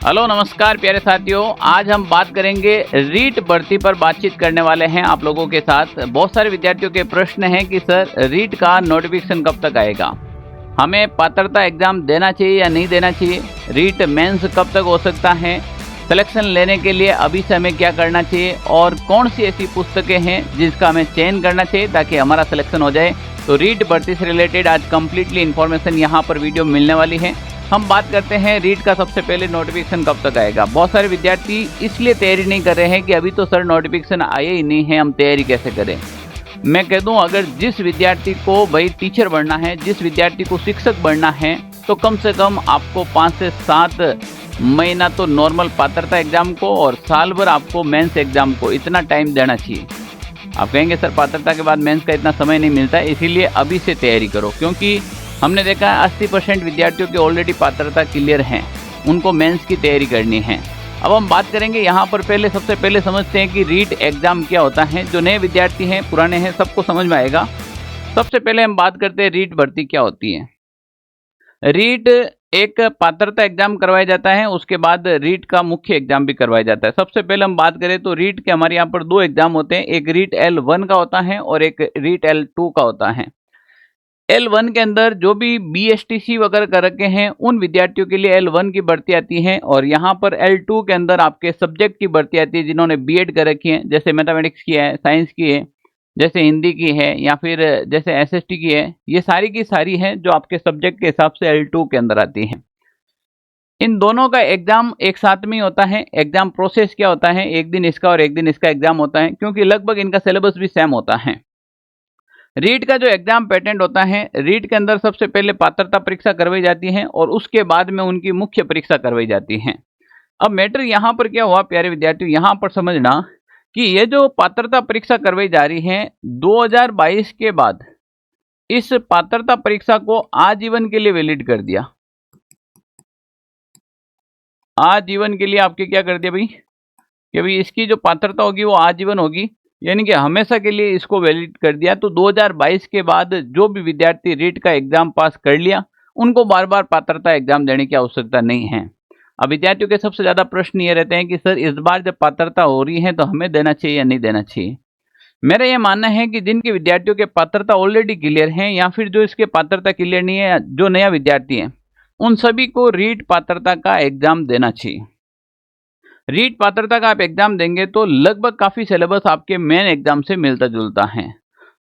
Hello नमस्कार प्यारे साथियों। आज हम बात करेंगे रीट भर्ती पर बातचीत करने वाले हैं आप लोगों के साथ। बहुत सारे विद्यार्थियों के प्रश्न हैं कि सर रीट का नोटिफिकेशन कब तक आएगा, हमें पात्रता एग्जाम देना चाहिए या नहीं देना चाहिए, रीट मेंस कब तक हो सकता है, सिलेक्शन लेने के लिए अभी से हमें क्या करना चाहिए और कौन सी ऐसी पुस्तकें हैं जिसका हमें चयन करना चाहिए ताकि हमारा सिलेक्शन हो जाए। तो रीट भर्ती से रिलेटेड आज कंप्लीटली इन्फॉर्मेशन यहाँ पर वीडियो में मिलने वाली है। हम बात करते हैं रीट का सबसे पहले नोटिफिकेशन कब तक आएगा। बहुत सारे विद्यार्थी इसलिए तैयारी नहीं कर रहे हैं कि अभी तो सर नोटिफिकेशन आया ही नहीं है, हम तैयारी कैसे करें। मैं कह दूं, अगर जिस विद्यार्थी को भाई टीचर बनना है, जिस विद्यार्थी को शिक्षक बनना है, तो कम से कम आपको 5 से 7 महीना तो नॉर्मल पात्रता एग्जाम को और साल भर आपको मेंस एग्जाम को इतना टाइम देना चाहिए। आप कहेंगे सर पात्रता के बाद मेंस का इतना समय नहीं मिलता है, इसीलिए अभी से तैयारी करो, क्योंकि हमने देखा है 80% विद्यार्थियों की ऑलरेडी पात्रता क्लियर हैं, उनको मेंस की तैयारी करनी है। अब हम बात करेंगे यहाँ पर सबसे पहले समझते हैं कि रीट एग्जाम क्या होता है। जो नए विद्यार्थी हैं, पुराने हैं, सबको समझ में आएगा। सबसे पहले हम बात करते हैं रीट भर्ती क्या होती है। रीट एक पात्रता एग्जाम करवाया जाता है, उसके बाद रीट का मुख्य एग्जाम भी करवाया जाता है। सबसे पहले हम बात करें तो रीट के हमारे यहाँ पर 2 एग्जाम होते हैं, एक रीट L1 का होता है और एक रीट L2 का होता है। L1 के अंदर जो भी BSTC वगैरह कर रखे हैं उन विद्यार्थियों के लिए L1 की भर्ती आती है, और यहाँ पर L2 के अंदर आपके सब्जेक्ट की भर्ती आती है जिन्होंने B.Ed कर रखी है, जैसे मैथमेटिक्स की है, साइंस की है, जैसे हिंदी की है, या फिर जैसे SST की है। ये सारी की सारी है जो आपके सब्जेक्ट के हिसाब से L2 के अंदर आती है। इन दोनों का एग्जाम एक साथ में ही होता है। एग्जाम प्रोसेस क्या होता है, एक दिन इसका और एक दिन इसका एग्जाम होता है, क्योंकि लगभग इनका सिलेबस भी सेम होता है। रीट का जो एग्जाम पैटर्न होता है, रीट के अंदर सबसे पहले पात्रता परीक्षा करवाई जाती है और उसके बाद में उनकी मुख्य परीक्षा करवाई जाती है। अब मैटर यहाँ पर क्या हुआ प्यारे विद्यार्थियों, यहाँ पर समझना कि ये जो पात्रता परीक्षा करवाई जा रही है 2022 के बाद इस पात्रता परीक्षा को आजीवन के लिए वैलिड कर दिया। आजीवन के लिए आपके क्या कर दिया भाई कि भाई इसकी जो पात्रता होगी वो आजीवन होगी, यानी कि हमेशा के लिए इसको वैलिड कर दिया। तो 2022 के बाद जो भी विद्यार्थी रीट का एग्जाम पास कर लिया उनको बार बार पात्रता एग्जाम देने की आवश्यकता नहीं है। अब विद्यार्थियों के सबसे ज्यादा प्रश्न ये रहते हैं कि सर इस बार जब पात्रता हो रही है तो हमें देना चाहिए या नहीं देना चाहिए। मेरा यह मानना है कि जिनके विद्यार्थियों के पात्रता ऑलरेडी क्लियर है या फिर जो इसके पात्रता क्लियर नहीं है, जो नया विद्यार्थी है, उन सभी को रीट पात्रता का एग्जाम देना चाहिए। रीट पात्रता का आप एग्जाम देंगे तो लगभग काफी सिलेबस आपके मेन एग्जाम से मिलता जुलता है।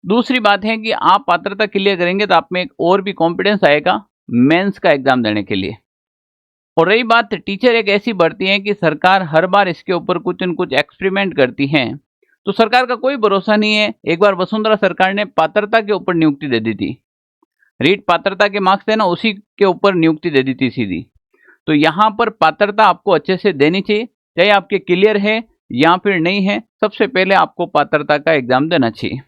दूसरी बात है कि आप पात्रता क्लियर करेंगे तो आप में एक और भी कॉन्फिडेंस आएगा मेंस का एग्जाम देने के लिए। और रही बात, टीचर एक ऐसी भर्ती है कि सरकार हर बार इसके ऊपर कुछ न कुछ एक्सपेरिमेंट करती है, तो सरकार का कोई भरोसा नहीं है। एक बार वसुंधरा सरकार ने पात्रता के ऊपर नियुक्ति दे दी थी, रीट पात्रता के मार्क्स थे ना, उसी के ऊपर नियुक्ति दे दी थी सीधी। तो यहाँ पर पात्रता आपको अच्छे से देनी चाहिए, चाहे आपके क्लियर है या फिर नहीं है, सबसे पहले आपको पात्रता का एग्जाम देना चाहिए।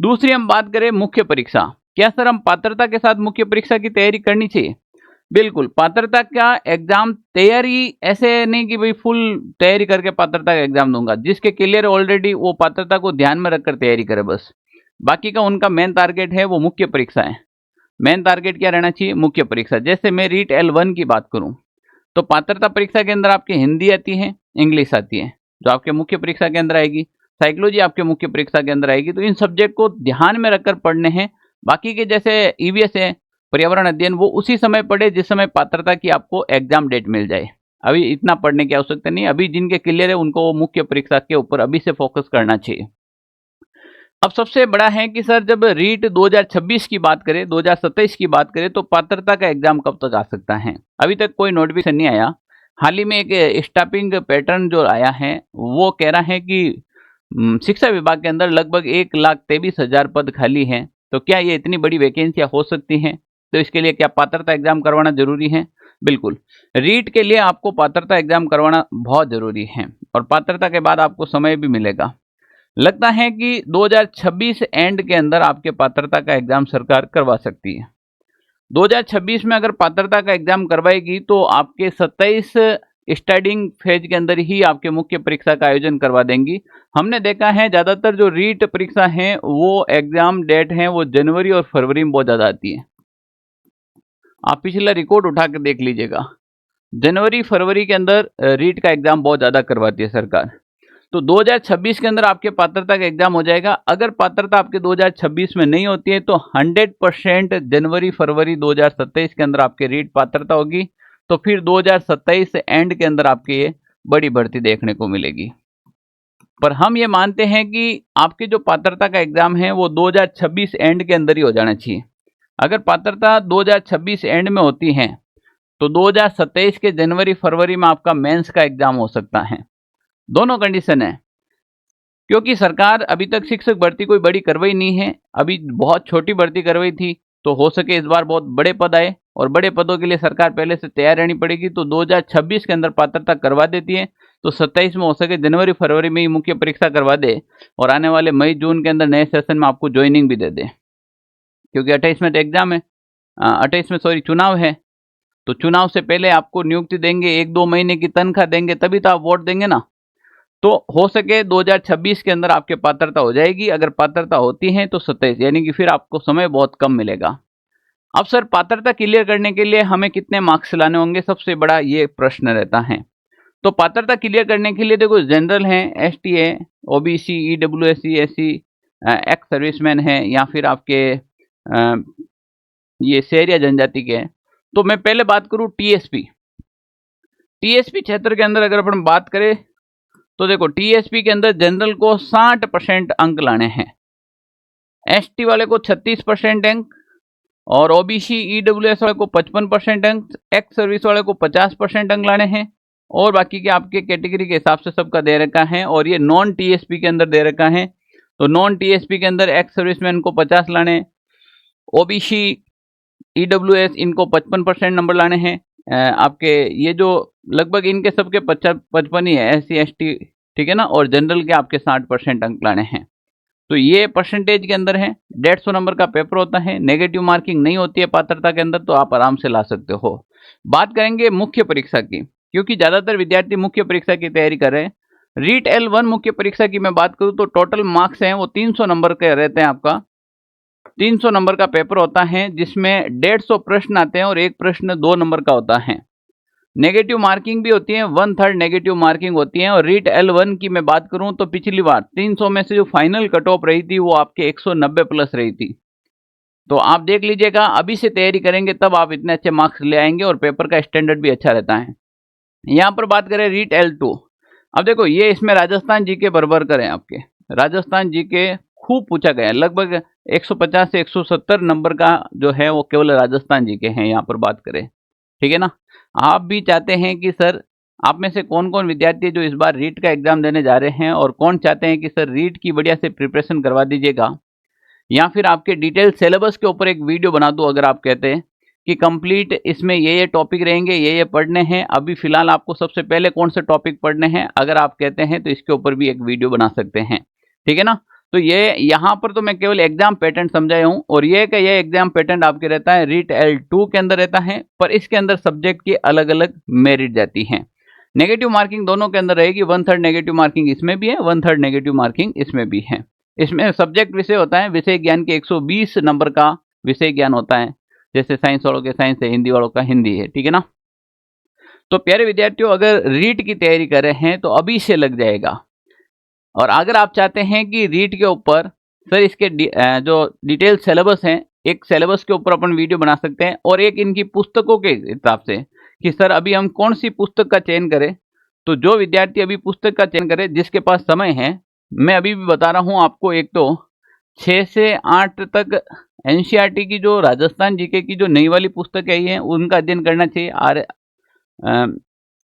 दूसरी हम बात करें मुख्य परीक्षा। क्या सर हम पात्रता के साथ मुख्य परीक्षा की तैयारी करनी चाहिए? बिल्कुल, पात्रता का एग्जाम तैयारी ऐसे नहीं कि भाई फुल तैयारी करके पात्रता का एग्जाम दूंगा। जिसके क्लियर ऑलरेडी वो पात्रता को ध्यान में रखकर तैयारी करे बस। बाकी का उनका मेन टारगेट है वो मुख्य परीक्षा है। मेन टारगेट क्या रहना चाहिए? मुख्य परीक्षा। जैसे मैं रीट L1 की बात करूं तो पात्रता परीक्षा के अंदर आपकी हिंदी आती है, इंग्लिश आती है, जो आपके मुख्य परीक्षा के अंदर आएगी। साइकोलॉजी आपके मुख्य परीक्षा के अंदर आएगी। तो इन सब्जेक्ट को ध्यान में रखकर पढ़ने हैं। बाकी के जैसे EVS है, पर्यावरण अध्ययन, वो उसी समय पढ़े जिस समय पात्रता की आपको एग्जाम डेट मिल जाए। अभी इतना पढ़ने की आवश्यकता नहीं। अभी जिनके क्लियर है उनको वो मुख्य परीक्षा के ऊपर अभी से फोकस करना चाहिए। अब सबसे बड़ा है कि सर जब रीट 2026 की बात करें, 2027 की बात करें, तो पात्रता का एग्जाम कब तक आ सकता है? अभी तक कोई नोटिफिकेशन नहीं आया। हाल ही में एक स्टाफिंग पैटर्न जो आया है वो कह रहा है कि शिक्षा विभाग के अंदर लगभग 1,23,000 पद खाली हैं। तो क्या ये इतनी बड़ी वैकेंसियां हो सकती हैं? तो इसके लिए क्या पात्रता एग्जाम करवाना जरूरी है? बिल्कुल, रीट के लिए आपको पात्रता एग्जाम करवाना बहुत जरूरी है, और पात्रता के बाद आपको समय भी मिलेगा। लगता है कि 2026 एंड के अंदर आपके पात्रता का एग्जाम सरकार करवा सकती है। 2026 में अगर पात्रता का एग्जाम करवाएगी तो आपके 27 स्टार्टिंग फेज के अंदर ही आपके मुख्य परीक्षा का आयोजन करवा देंगी। हमने देखा है ज्यादातर जो रीट परीक्षा है वो एग्जाम डेट है वो जनवरी और फरवरी में बहुत ज्यादा आती है। आप पिछला रिकॉर्ड उठा कर देख लीजिएगा, जनवरी फरवरी के अंदर रीट का एग्जाम बहुत ज़्यादा करवाती है सरकार। तो 2026 के अंदर आपके पात्रता का एग्जाम हो जाएगा। अगर पात्रता आपके 2026 में नहीं होती है तो 100% जनवरी फरवरी 2027 के अंदर आपके रीट पात्रता होगी। तो फिर 2027 एंड के अंदर आपके ये बड़ी भर्ती देखने को मिलेगी। पर हम ये मानते हैं कि आपके जो पात्रता का एग्जाम है वो 2026 एंड के अंदर ही हो जाना चाहिए। अगर पात्रता 2026 एंड में होती है तो 2027 के जनवरी फरवरी में आपका मेंस का एग्जाम हो सकता है। दोनों कंडीशन है, क्योंकि सरकार अभी तक शिक्षक भर्ती कोई बड़ी करवाई नहीं है, अभी बहुत छोटी भर्ती करवाई थी। तो हो सके इस बार बहुत बड़े पद आए, और बड़े पदों के लिए सरकार पहले से तैयार रहनी पड़ेगी। तो 2026 के अंदर पात्रता करवा देती है तो 27 में हो सके जनवरी फरवरी में ही मुख्य परीक्षा करवा दे, और आने वाले मई जून के अंदर नए सेशन में आपको ज्वाइनिंग भी दे दे। क्योंकि 28 में तो एग्जाम है, 28 में सॉरी चुनाव है। तो चुनाव से पहले आपको नियुक्ति देंगे, 1-2 महीने की तनख्वाह देंगे, तभी तो आप वोट देंगे ना। तो हो सके 2026 के अंदर आपके पात्रता हो जाएगी। अगर पात्रता होती है तो 27, यानी कि फिर आपको समय बहुत कम मिलेगा। अब सर पात्रता क्लियर करने के लिए हमें कितने मार्क्स लाने होंगे, सबसे बड़ा ये प्रश्न रहता है। तो पात्रता क्लियर करने के लिए देखो, जनरल है, एसटी है, ओबीसी, ईडब्ल्यूएससी, एससी, एक्स सर्विसमैन है, या फिर आपके ये शहर या जनजाति के हैं। तो मैं पहले बात करूं टीएसपी क्षेत्र के अंदर अगर अपन बात करें तो देखो, टीएसपी के अंदर जनरल को 60% अंक लाने हैं, एसटी वाले को 36% अंक, और ओबीसी ईडब्ल्यूएस वाले को 55% अंक, एक्स सर्विस वाले को 50% अंक लाने हैं, और बाकी के आपके कैटेगरी के हिसाब से सबका दे रखा है। और ये नॉन टीएसपी के अंदर दे रखा है। तो नॉन टीएसपी के अंदर एक्स सर्विसमैन को 50 लाने, ओबीसी ईडब्ल्यूएस इनको 55% नंबर लाने हैं। आपके ये जो लगभग इनके सबके 55 ही है, एससी एसटी, ठीक है ना, और जनरल के आपके 60% अंक लाने हैं। तो ये परसेंटेज के अंदर है। 150 नंबर का पेपर होता है, नेगेटिव मार्किंग नहीं होती है पात्रता के अंदर, तो आप आराम से ला सकते हो। बात करेंगे मुख्य परीक्षा की, क्योंकि ज्यादातर विद्यार्थी मुख्य परीक्षा की तैयारी कर रहे हैं। रीट L1 मुख्य परीक्षा की मैं बात करूं तो टोटल मार्क्स हैं वो 300 नंबर के रहते हैं। आपका 300 नंबर का पेपर होता है, जिसमें 150 प्रश्न आते हैं और एक प्रश्न 2 नंबर का होता है। नेगेटिव मार्किंग भी होती है, 1/3 नेगेटिव मार्किंग होती है। और रीट L1 की मैं बात करूं तो पिछली बार 300 में से जो फाइनल कट ऑफ रही थी वो आपके 190 प्लस रही थी। तो आप देख लीजिएगा, अभी से तैयारी करेंगे तब आप इतने अच्छे मार्क्स ले आएंगे, और पेपर का स्टैंडर्ड भी अच्छा रहता है। यहाँ पर बात करें रीट L2, अब देखो ये इसमें राजस्थान जीके बराबर करें, आपके राजस्थान जीके खूब पूछा गया है, लगभग 150 से 170 नंबर का जो है वो केवल राजस्थान जीके हैं यहाँ पर बात करें, ठीक है ना। आप भी चाहते हैं कि सर आप में से कौन कौन विद्यार्थी जो इस बार रीट का एग्जाम देने जा रहे हैं, और कौन चाहते हैं कि सर रीट की बढ़िया से प्रिपरेशन करवा दीजिएगा, या फिर आपके डिटेल सिलेबस के ऊपर एक वीडियो बना दूं। अगर आप कहते हैं कि कंप्लीट इसमें ये टॉपिक रहेंगे, ये पढ़ने हैं, अभी फिलहाल आपको सबसे पहले कौन से टॉपिक पढ़ने हैं, अगर आप कहते हैं तो इसके ऊपर भी एक वीडियो बना सकते हैं, ठीक है ना। तो ये यहाँ पर तो मैं केवल एग्जाम पैटर्न समझाया हूँ, और ये का ये एग्जाम पैटर्न आपके रहता है रीट L2 के अंदर रहता है, पर इसके अंदर सब्जेक्ट की अलग अलग मेरिट जाती है। नेगेटिव मार्किंग दोनों के अंदर रहेगी, 1/3 नेगेटिव मार्किंग इसमें भी है, 1/3 नेगेटिव मार्किंग इसमें भी है। इसमें सब्जेक्ट विषय होता है, विषय ज्ञान के 120 नंबर का विषय ज्ञान होता है, जैसे साइंस वालों के साइंस है, हिंदी वालों का हिंदी है, ठीक है ना। तो प्यारे विद्यार्थियों, अगर रीट की तैयारी कर रहे हैं तो अभी से लग जाएगा। और अगर आप चाहते हैं कि रीट के ऊपर सर इसके जो डिटेल सिलेबस हैं, एक सिलेबस के ऊपर अपन वीडियो बना सकते हैं, और एक इनकी पुस्तकों के हिसाब से कि सर अभी हम कौन सी पुस्तक का चयन करें। तो जो विद्यार्थी अभी पुस्तक का चयन करे, जिसके पास समय है, मैं अभी भी बता रहा हूँ आपको, एक तो 6 से 8 तक एनसीईआरटी की जो राजस्थान जीके की जो नई वाली पुस्तक आई है उनका अध्ययन करना चाहिए।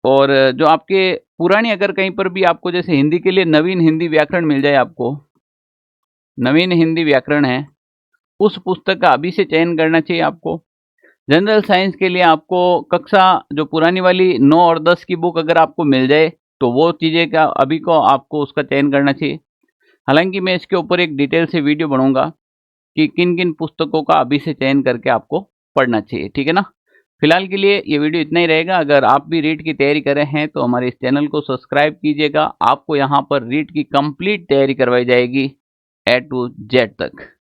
और जो आपके पुरानी, अगर कहीं पर भी आपको जैसे हिंदी के लिए नवीन हिंदी व्याकरण मिल जाए, आपको नवीन हिंदी व्याकरण है, उस पुस्तक का अभी से चयन करना चाहिए आपको। जनरल साइंस के लिए आपको कक्षा जो पुरानी वाली 9 और 10 की बुक अगर आपको मिल जाए तो वो चीज़ें का अभी को आपको उसका चयन करना चाहिए। हालांकि मैं इसके ऊपर एक डिटेल से वीडियो बनाऊंगा कि किन किन पुस्तकों का अभी से चयन करके आपको पढ़ना चाहिए, ठीक है ना। फिलहाल के लिए ये वीडियो इतना ही रहेगा। अगर आप भी रीट की तैयारी कर रहे हैं तो हमारे इस चैनल को सब्सक्राइब कीजिएगा। आपको यहाँ पर रीट की कंप्लीट तैयारी करवाई जाएगी A to Z तक।